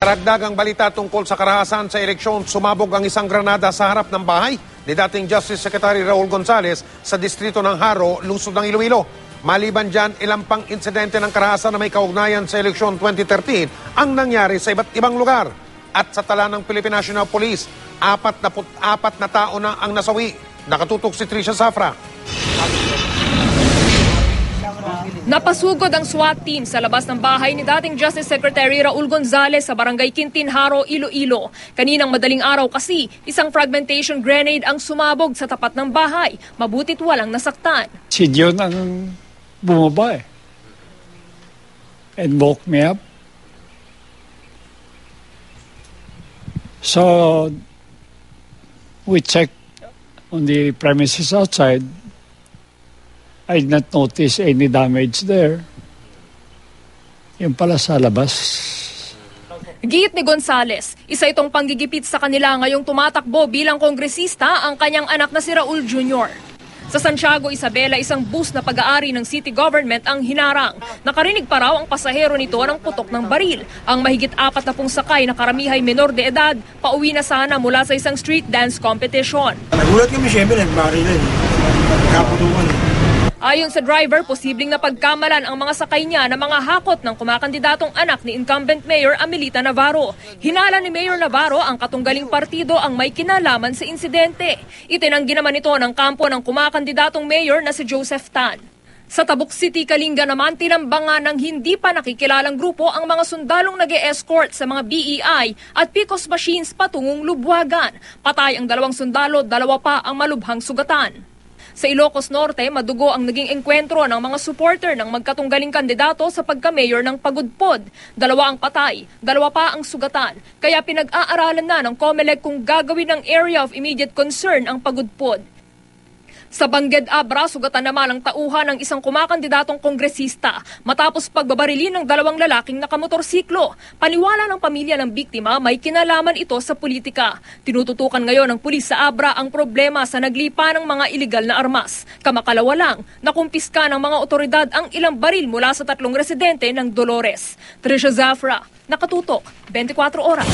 Karagdagang balita tungkol sa karahasan sa eleksyon, sumabog ang isang granada sa harap ng bahay ni dating Justice Secretary Raul Gonzales sa distrito ng Haro, lungsod ng Iloilo. Maliban dyan, ilang pang insidente ng karahasan na may kaugnayan sa eleksyon 2013 ang nangyari sa iba't ibang lugar. At sa tala ng Philippine National Police, 44 na tao na ang nasawi. Nakatutok si Tricia Zafra. Napasugod ang SWAT team sa labas ng bahay ni dating Justice Secretary Raul Gonzales sa Barangay Quintin, Haro, Iloilo. Kaninang madaling araw kasi, isang fragmentation grenade ang sumabog sa tapat ng bahay. Mabutit walang nasaktan. Si John ang bumaba and woke me up. So, we checked on the premises outside. I did not notice any damage there. Yung pala sa labas. Giit ni Gonzales, isa itong panggigipit sa kanila ngayong tumatakbo bilang kongresista ang kanyang anak na si Raul Jr. Sa Santiago, Isabela, isang bus na pag-aari ng city government ang hinarang. Nakarinig pa raw ang pasahero nito ng putok ng baril. Ang mahigit 40 sakay na karamihay menor de edad, pauwi na sana mula sa isang street dance competition. Nagulat kami siyempre, nagbarilan. Kaputukan. Ayon sa driver, posibleng napagkamalan ang mga sakay niya na mga hakot ng kumakandidatong anak ni incumbent Mayor Amelita Navarro. Hinala ni Mayor Navarro ang katunggaling partido ang may kinalaman sa insidente. Itinanggi naman ito ng kampo ng kumakandidatong mayor na si Joseph Tan. Sa Tabuk City, Kalinga naman, tinambangan ng hindi pa nakikilalang grupo ang mga sundalong nag-e-escort sa mga BEI at PICOS machines patungong Lubwagan. Patay ang 2 sundalo, 2 pa ang malubhang sugatan. Sa Ilocos Norte, madugo ang naging engkwentro ng mga supporter ng magkatunggaling kandidato sa pagka-mayor ng Pagudpod. 2 ang patay, 2 pa ang sugatan. Kaya pinag-aaralan na ng COMELEC kung gagawin ng area of immediate concern ang Pagudpod. Sa Bangged Abra, sugatan naman ang tauhan ng isang kumakandidatong kongresista matapos pagbabarilin ng 2 lalaking nakamotorsiklo. Paniwala ng pamilya ng biktima, may kinalaman ito sa politika. Tinututukan ngayon ng pulis sa Abra ang problema sa naglipa ng mga iligal na armas. Kamakalawa lang, nakumpiska ng mga otoridad ang ilang baril mula sa 3 residente ng Dolores. Tricia Zafra, Nakatutok, 24 Oras.